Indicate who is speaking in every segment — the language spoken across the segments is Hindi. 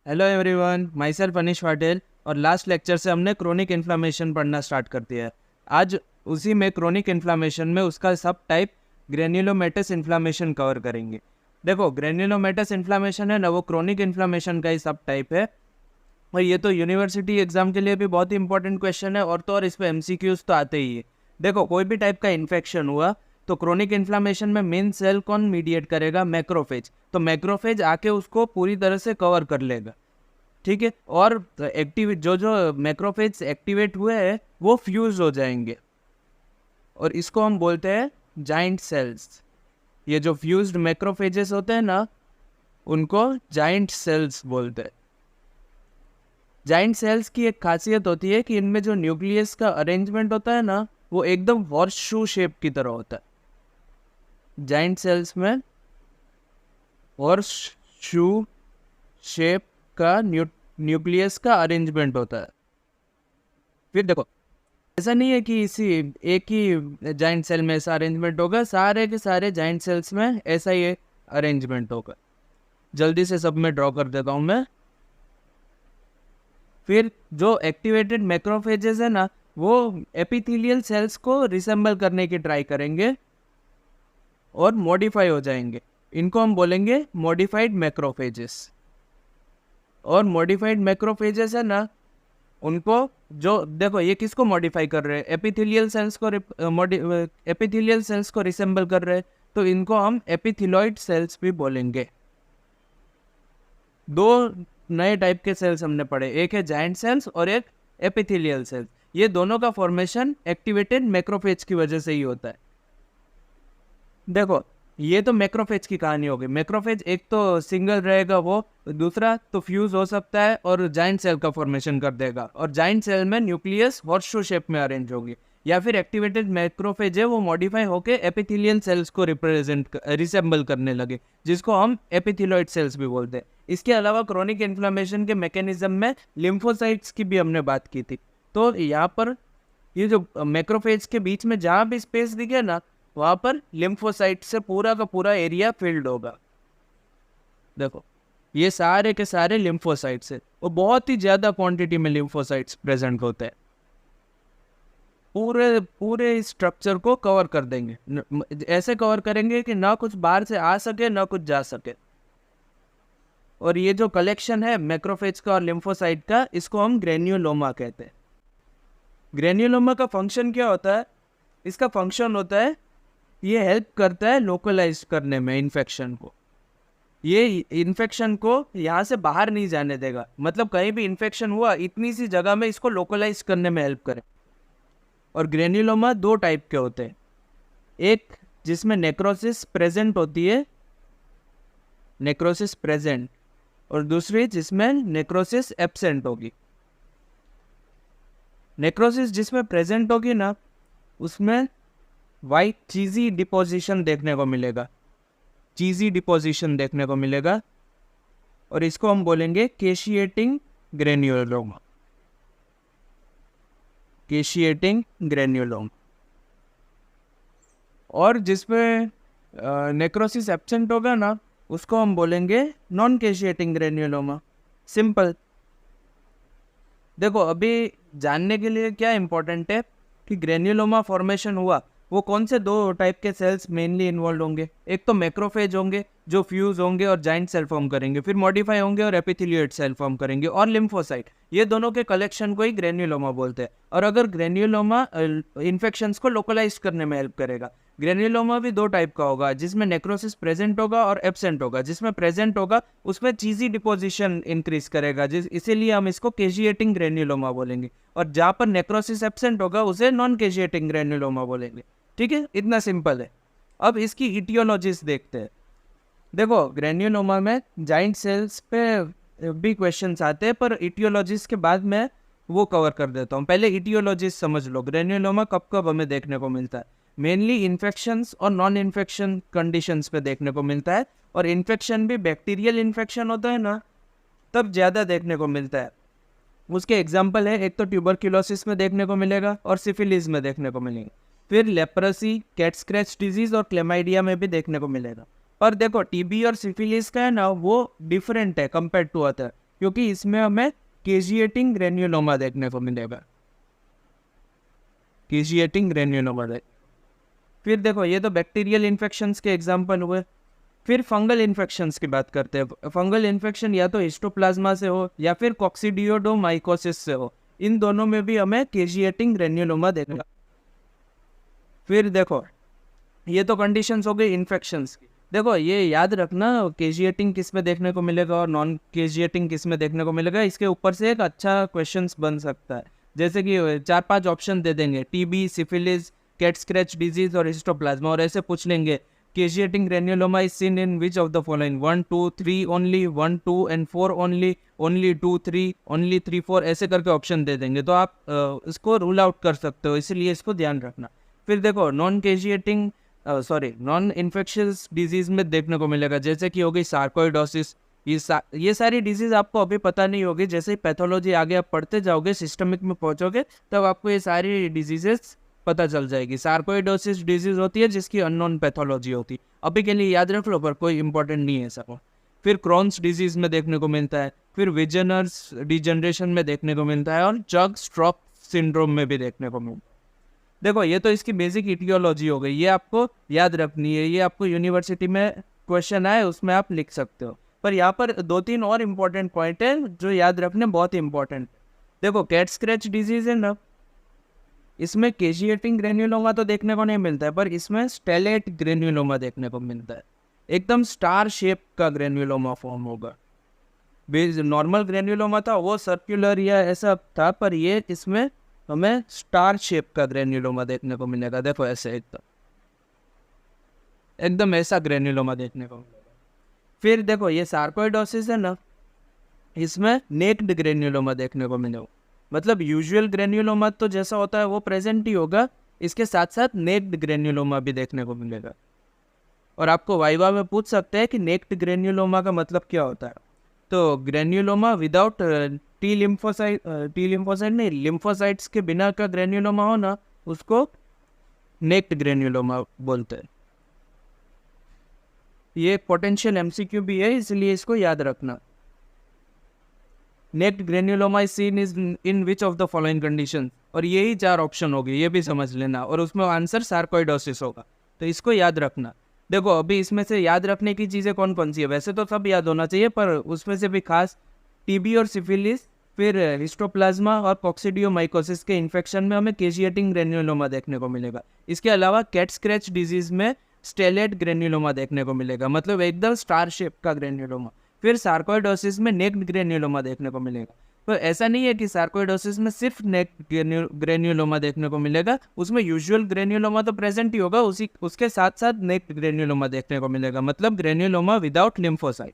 Speaker 1: हेलो एवरीवन, माई सेल्फ अनिश पाटिल। और लास्ट लेक्चर से हमने क्रोनिक इन्फ्लामेशन पढ़ना स्टार्ट कर दिया है। आज उसी में क्रोनिक इन्फ्लामेशन में उसका सब टाइप ग्रेन्युलोमेटस इन्फ्लामेशन कवर करेंगे। देखो, ग्रेन्युलोमेटस इन्फ्लामेशन है ना, वो क्रोनिक इन्फ्लामेशन का ही सब टाइप है। और ये तो यूनिवर्सिटी एग्जाम के लिए भी बहुत ही इंपॉर्टेंट क्वेश्चन है, और तो और इस पर एमसीक्यूज तो आते ही है। देखो, कोई भी टाइप का इन्फेक्शन हुआ तो क्रोनिक इन्फ्लामेशन में मेन सेल कौन मीडिएट करेगा? मैक्रोफेज। तो मैक्रोफेज आके उसको पूरी तरह से कवर कर लेगा, ठीक है। और एक्टिव जो मैक्रोफेज एक्टिवेट हुए हैं वो फ्यूज हो जाएंगे, और इसको हम बोलते हैं जाइंट सेल्स। ये जो फ्यूज्ड मैक्रोफेजेस होते हैं ना, उनको जाइंट सेल्स बोलते हैं। जाइंट सेल्स की एक खासियत होती है कि इनमें जो न्यूक्लियस का अरेंजमेंट होता है ना, वो एकदम हॉर्स शू शेप की तरह होता है। जाइंट सेल्स में हॉर्स शू शेप का न्यूक्लियस का अरेंजमेंट होता है। फिर देखो, ऐसा नहीं है कि इसी एक ही जाइंट सेल में ऐसा अरेंजमेंट होगा, सारे के सारे जाइंट सेल्स में ऐसा ही अरेंजमेंट होगा। जल्दी से सब में ड्रॉ कर देता हूँ मैं। फिर जो एक्टिवेटेड मैक्रोफेजेस है ना, वो एपिथेलियल सेल्स को रिसेंबल करने की ट्राई करेंगे और मॉडिफाई हो जाएंगे। इनको हम बोलेंगे मॉडिफाइड मैक्रोफेजेस। और मॉडिफाइड मैक्रोफेजेस है ना, उनको जो देखो, ये किसको मॉडिफाई कर रहे हैं? एपिथेलियल सेल्स को रिसेंबल कर रहे हैं, तो इनको हम एपिथेलॉइड सेल्स भी बोलेंगे। दो नए टाइप के सेल्स हमने पढ़े, एक है जाइंट सेल्स और एक एपिथेलियल सेल्स। ये दोनों का फॉर्मेशन एक्टिवेटेड मैक्रोफेज की वजह से ही होता है। देखो, ये तो मैक्रोफेज की कहानी होगी। मैक्रोफेज एक तो सिंगल रहेगा, वो दूसरा तो फ्यूज हो सकता है और जाइंट सेल का फॉर्मेशन कर देगा, और जाइंट सेल में न्यूक्लियस हॉर्सशू शेप में अरेंज होगी। या फिर एक्टिवेटेड मैक्रोफेज है, वो मॉडिफाई होके एपिथेलियल सेल्स को रिसेंबल करने लगे, जिसको हम एपिथेलॉइड सेल्स भी बोलते हैं। इसके अलावा क्रोनिक इन्फ्लामेशन के मैकेनिज्म में लिम्फोसाइट्स की भी हमने बात की थी। तो यहाँ पर ये जो मैक्रोफेज के बीच में जहाँ भी स्पेस दिखे ना, वहां पर लिम्फोसाइट से पूरा का पूरा एरिया फिल्ड होगा। देखो, ये सारे के सारे लिम्फोसाइट्स है, और बहुत ही ज्यादा क्वांटिटी में लिम्फोसाइट्स प्रेजेंट होते हैं। पूरे पूरे स्ट्रक्चर को कवर कर देंगे, ऐसे कवर करेंगे कि ना कुछ बाहर से आ सके ना कुछ जा सके। और ये जो कलेक्शन है मैक्रोफेज का और लिम्फोसाइट का, इसको हम ग्रेन्युलोमा कहते हैं। ग्रेन्युलोमा का फंक्शन क्या होता है? इसका फंक्शन होता है, ये हेल्प करता है लोकलाइज करने में इन्फेक्शन को। ये इन्फेक्शन को यहाँ से बाहर नहीं जाने देगा, मतलब कहीं भी इन्फेक्शन हुआ इतनी सी जगह में इसको लोकलाइज करने में हेल्प करे। और ग्रेन्युलोमा दो टाइप के होते हैं, एक जिसमें नेक्रोसिस प्रेजेंट होती है, नेक्रोसिस प्रेजेंट, और दूसरी जिसमें नेक्रोसिस एब्सेंट होगी। नेक्रोसिस जिसमें प्रेजेंट होगी ना, उसमें वाइट चीजी डिपोजिशन देखने को मिलेगा, चीजी डिपोजिशन देखने को मिलेगा, और इसको हम बोलेंगे केशिएटिंग ग्रेन्युलोमा। केशिएटिंग ग्रेन्युलोमा। और जिसमें नेक्रोसिस एब्सेंट होगा ना, उसको हम बोलेंगे नॉन केशिएटिंग ग्रेन्युलोमा। सिंपल। देखो, अभी जानने के लिए क्या इंपॉर्टेंट है कि ग्रेन्युलोमा फॉर्मेशन हुआ, वो कौन से दो टाइप के सेल्स मेनली इन्वॉल्व होंगे? एक तो मैक्रोफेज होंगे जो फ्यूज होंगे और जाइंट सेल फॉर्म करेंगे, फिर मॉडिफाई होंगे और एपिथेलियोइड सेल फॉर्म करेंगे, और लिम्फोसाइट। ये दोनों के कलेक्शन को ही ग्रेन्युलोमा बोलते हैं। और अगर ग्रेन्युलोमा इन्फेक्शंस को लोकलाइज करने में हेल्प करेगा। ग्रेन्युलोमा भी दो टाइप का होगा, जिसमें नेक्रोसिस प्रेजेंट होगा और एब्सेंट होगा। जिसमें प्रेजेंट होगा उसमें चीजी डिपोजिशन इंक्रीज करेगा, इसीलिए हम इसको केशिएटिंग ग्रेन्युलोमा बोलेंगे। और जहाँ पर नेक्रोसिस एब्सेंट होगा उसे नॉन केशिएटिंग ग्रेन्युलोमा बोलेंगे। ठीक है, इतना सिंपल है। अब इसकी इटियोलॉजीज देखते हैं। देखो, ग्रेन्युलोमा में जाइंट सेल्स पे भी क्वेश्चंस आते हैं, पर इटियोलॉजीज के बाद मैं वो कवर कर देता हूँ। पहले इटियोलॉजीज समझ लो, ग्रेन्युलोमा कब कब हमें देखने को मिलता है। मेनली इन्फेक्शंस और नॉन इन्फेक्शन कंडीशंस पे देखने को मिलता है, और इन्फेक्शन भी बैक्टीरियल इन्फेक्शन होता है ना, तब ज़्यादा देखने को मिलता है। उसके एग्जाम्पल है, एक तो ट्यूबरक्यूलोसिस में देखने को मिलेगा और सिफिलिस में देखने को मिलेगा। फिर लेप्रोसी, कैट स्क्रैच डिजीज और क्लेमाइडिया में भी देखने को मिलेगा। पर देखो, टीबी और सिफिलिस का है ना, वो डिफरेंट है कंपेयर टू अदर। क्योंकि इसमें हमें केजिएटिंग ग्रेन्युलोमा देखने को मिलेगा, केजिएटिंग ग्रेन्युलोमा। फिर देखो ये तो बैक्टीरियल इन्फेक्शंस के एग्जाम्पल हुए। फिर फंगल इन्फेक्शंस की बात करते हैं। फंगल इन्फेक्शन या तो हिस्टोप्लाज्मा से हो या फिर कॉक्सीडियोडोमाइकोसिस से हो, इन दोनों में भी हमें केजिएटिंग ग्रेन्युलोमा देखा। फिर देखो ये तो कंडीशंस हो गई इन्फेक्शंस की। देखो ये याद रखना केजिएटिंग किस में देखने को मिलेगा और नॉन केजिएटिंग किस में देखने को मिलेगा, इसके ऊपर से एक अच्छा क्वेश्चंस बन सकता है। जैसे कि 4-5 ऑप्शन दे देंगे, TB, syphilis, cat scratch disease और हिस्टोप्लाज्मा, और ऐसे पूछ लेंगे caseating granuloma is seen in which of the following, 1 2 3 only, 1 2 and 4 only, only 2 3, only 3 4, ऐसे करके ऑप्शन दे देंगे, तो आप इसको रूल आउट कर सकते हो, इसलिए इसको ध्यान रखना। फिर देखो non caseating non infectious disease में देखने को मिलेगा, जैसे कि हो गई सार्कोइडोसिस। ये सारी डिजीज आपको अभी पता नहीं होगी, जैसे ही पैथोलॉजी आगे आप पढ़ते जाओगे, सिस्टमिक में पहुंचोगे, तब आपको ये सारी डिजीजेस पता चल जाएगी। सार्कोइडोसिस डिजीज होती है जिसकी अननोन पैथोलॉजी होती है, अभी के लिए याद रख लो, पर कोई इंपॉर्टेंट नहीं है सब। फिर क्रॉन्स डिजीज में देखने को मिलता है, फिर विजनर्स डिजनरेशन में देखने को मिलता है, और चग स्ट्रोक सिंड्रोम में भी देखने को मिलता है। देखो ये तो इसकी बेसिक इटियोलॉजी हो गई, ये आपको याद रखनी है, ये आपको यूनिवर्सिटी में क्वेश्चन आए उसमें आप लिख सकते हो। पर यहाँ पर 2-3 और इम्पोर्टेंट पॉइंट है जो याद रखने बहुत इंपॉर्टेंट। देखो कैट स्क्रैच डिजीज है ना, इसमें केजिएटिंग ग्रेन्युलोमा तो देखने को नहीं मिलता है, पर इसमें स्टेलेट ग्रेन्युलोमा देखने को मिलता है। एकदम स्टार शेप का ग्रेन्युलोमा फॉर्म होगा। नॉर्मल ग्रेन्युलोमा था वो सर्कुलर या ऐसा था, पर ये इसमें हमें स्टार शेप का ग्रेन्युलोमा देखने को मिलेगा। देखो ऐसे एकदम ऐसा ग्रेन्युलोमा देखने को मिलेगा। फिर देखो ये सार्कोइडोसिस है ना, इसमें नेक्ड ग्रेन्युलोमा देखने को मिलेगा। मतलब यूजुअल ग्रेन्युलोमा तो जैसा होता है वो प्रेजेंट ही होगा, इसके साथ साथ नेक्ड ग्रेन्युलोमा भी देखने को मिलेगा। और आपको वाइवा में पूछ सकते हैं कि नेक्ड ग्रेन्युलोमा का मतलब क्या होता है। तो ग्रेन्युलोमा विदाउट टी लिम्फोसाइट नहीं, लिम्फोसाइट्स के बिना का ग्रेन्युलोमा हो ना, उसको नेक्ड ग्रेन्युलोमा बोलते हैं। ये पोटेंशियल एमसीक्यू भी है, इसलिए इसको याद रखना। Naked granuloma is seen in which of the following condition, और यही 4 ऑप्शन हो गए, ये भी समझ लेना, और उसमें आंसर सार्कोइडोसिस होगा, तो इसको याद रखना। देखो अभी इसमें से याद रखने की चीज़ें कौन कौन सी है, वैसे तो सब याद होना चाहिए, पर उसमें से भी खास टीबी और सिफिलिस, फिर हिस्टोप्लाज्मा और कॉक्सीडियोमाइकोसिस के इन्फेक्शन में हमें केजिएटिंग ग्रेन्युलोमा देखने को मिलेगा। इसके अलावा कैट स्क्रैच डिजीज में स्टेलेट ग्रेन्युलोमा देखने को मिलेगा, मतलब एकदम स्टार शेप का ग्रेन्युलोमा। फिर सार्कोइडोसिस में नेक्ड ग्रेन्युलोमा देखने को मिलेगा। तो ऐसा नहीं है कि सार्कोइडोसिस में सिर्फ नेक्ड ग्रेन्युलोमा देखने को मिलेगा, उसमें यूजुअल ग्रेन्युलोमा तो प्रेजेंट ही होगा, उसके साथ साथ नेक्ड ग्रेन्युलोमा देखने को मिलेगा, मतलब ग्रेन्युलोमा विदाउट लिम्फोसाइट।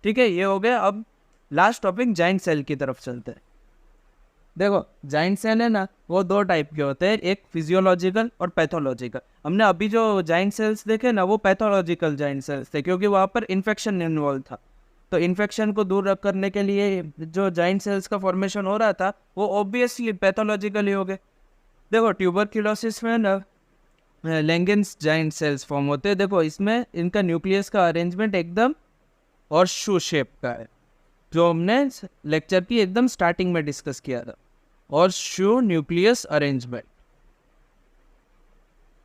Speaker 1: ठीक है, ये हो गया। अब लास्ट टॉपिक जाइंट सेल की तरफ चलते हैं। देखो जाइंट सेल है ना, वो 2 टाइप के होते हैं, एक फिजियोलॉजिकल और पैथोलॉजिकल। हमने अभी जो जाइंट सेल्स देखे ना, वो पैथोलॉजिकल जाइंट सेल्स थे, क्योंकि वहाँ पर इन्फेक्शन इन्वॉल्व था। तो इन्फेक्शन को दूर करने के लिए जो जाइंट सेल्स का फॉर्मेशन हो रहा था, वो ऑब्वियसली पैथोलॉजिकल ही हो गए। देखो ट्यूबरक्यूलोसिस में ना लैंगेंस जाइंट सेल्स फॉर्म होते हैं। देखो इसमें इनका न्यूक्लियस का अरेंजमेंट एकदम और शू शेप का है, जो हमने लेक्चर की एकदम स्टार्टिंग में डिस्कस किया था, और शू न्यूक्लियस अरेंजमेंट,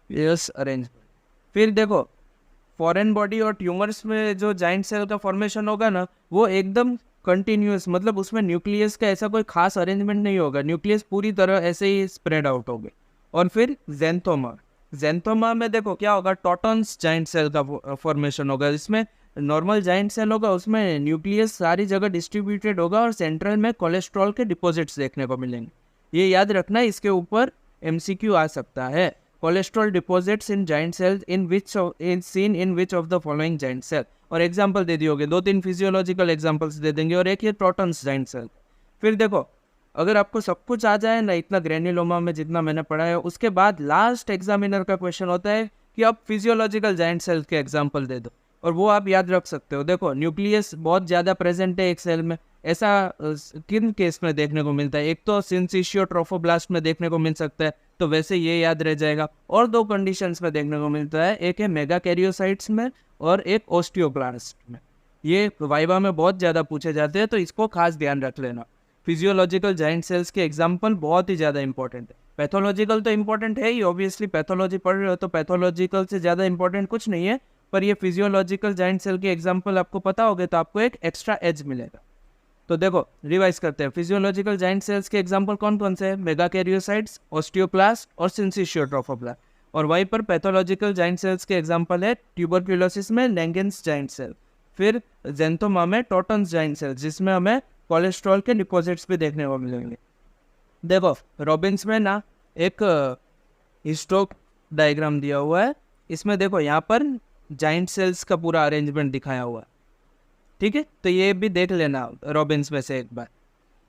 Speaker 1: यस अरेंजमेंट। फिर देखो फॉरेन बॉडी और ट्यूमर्स में जो जाइंट सेल का फॉर्मेशन होगा ना, वो एकदम कंटिन्यूस, मतलब उसमें न्यूक्लियस का ऐसा कोई खास अरेंजमेंट नहीं होगा, न्यूक्लियस पूरी तरह ऐसे ही स्प्रेड आउट होगा। और फिर जेंथोमा में देखो क्या होगा, टॉटन्स जाइंट सेल का फॉर्मेशन होगा। इसमें नॉर्मल जाइंट सेल होगा, उसमें न्यूक्लियस सारी जगह डिस्ट्रीब्यूटेड होगा, और सेंट्रल में कोलेस्ट्रॉल के डिपॉजिट्स देखने को मिलेंगे। ये याद रखना, इसके ऊपर एमसीक्यू आ सकता है। Cholesterol deposits in giant cells seen in which of the following giant cell, और एग्जाम्पल दे दियोगे, 2-3 फिजियोलॉजिकल एग्जाम्पल्स दे देंगे, और एक ये टॉटन्स जाइंट सेल। फिर देखो अगर आपको सब कुछ आ जाए ना, इतना ग्रेन्युलोमा में जितना मैंने पढ़ा है, उसके बाद लास्ट एग्जामिनर का क्वेश्चन होता है कि आप फिजियोलॉजिकल जाइंट सेल के एग्जाम्पल दे दो, और वो आप याद रख सकते हो। देखो न्यूक्लियस बहुत ज़्यादा प्रेजेंट है एक सेल में, ऐसा किन केस में देखने को मिलता है, एक तो सिंसिशियो ट्रोफोब्लास्ट में देखने को मिल सकता है, तो वैसे ये याद रह जाएगा। और 2 कंडीशंस में देखने को मिलता है, एक है मेगाकैरियोसाइट्स में और एक ओस्टियोब्लास्ट में। ये वाइवा में बहुत ज़्यादा पूछे जाते हैं, तो इसको खास ध्यान रख लेना। फिजियोलॉजिकल जाइंट सेल्स के एग्जाम्पल बहुत ही ज़्यादा इंपॉर्टेंट है। पैथोलॉजिकल तो इंपॉर्टेंट है ही, ऑब्वियसली पैथोलॉजी पढ़ रहे हो तो पैथोलॉजिकल से ज़्यादा इंपॉर्टेंट कुछ नहीं है, पर ये फिजियोलॉजिकल जाइंट सेल के एग्जाम्पल आपको पता होगे तो आपको एक एक्स्ट्रा एज मिलेगा। तो देखो रिवाइज करते हैं। फिजियोलॉजिकल जाइंट सेल्स के एग्जाम्पल कौन कौन से हैं? मेगाकैरियोसाइट्स, ऑस्टियोक्लास्ट और सिंसिशियो ट्रोफोब्लास्ट। और वहीं पर पैथोलॉजिकल जाइंट सेल्स के एग्जाम्पल है ट्यूबरक्यूलोसिस में लैंगेंस जाइंट सेल, फिर जेंथोमा में टोटन्स जाइंट सेल, जिसमें हमें कोलेस्ट्रॉल के डिपॉजिट्स भी देखने को मिलेंगे। देखो रॉबिन्स में ना एक हिस्टो डायग्राम दिया हुआ है, इसमें देखो यहाँ पर जाइंट सेल्स का पूरा अरेंजमेंट दिखाया हुआ है, ठीक है। तो ये भी देख लेना रॉबिन्स में से एक बार।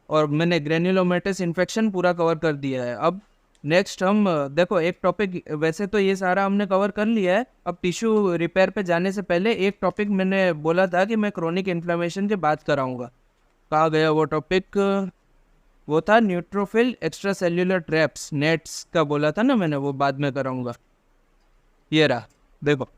Speaker 1: और मैंने ग्रेन्युलोमेटस इन्फेक्शन पूरा कवर कर दिया है। अब नेक्स्ट हम देखो एक टॉपिक, वैसे तो ये सारा हमने कवर कर लिया है। अब टिश्यू रिपेयर पे जाने से पहले एक टॉपिक मैंने बोला था कि मैं क्रोनिक इन्फ्लेमेशन की बात कराऊंगा। कहाँ गया वो टॉपिक? वो था neutrophil extra cellular traps, nets का बोला था ना मैंने, वो बाद में कराऊंगा। ये रहा, देखो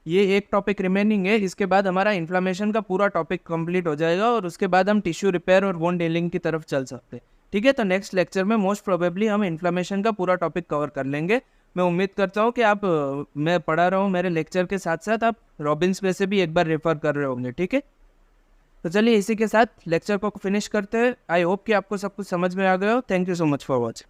Speaker 1: ये एक टॉपिक रिमेनिंग है। इसके बाद हमारा इन्फ्लेमेशन का पूरा टॉपिक कंप्लीट हो जाएगा और उसके बाद हम टिश्यू रिपेयर और वोंड हीलिंग की तरफ चल सकते हैं, ठीक है। तो नेक्स्ट लेक्चर में मोस्ट प्रोबेबली हम इन्फ्लेमेशन का पूरा टॉपिक कवर कर लेंगे। मैं उम्मीद करता हूँ कि आप मैं पढ़ा रहा हूँ मेरे लेक्चर के साथ साथ आप रॉबिन्स में से भी एक बार रेफर कर रहे होंगे, ठीक है। तो चलिए इसी के साथ लेक्चर को फिनिश करते हैं। आई होप कि आपको सब कुछ समझ में आ गया हो। Thank you so much for watching.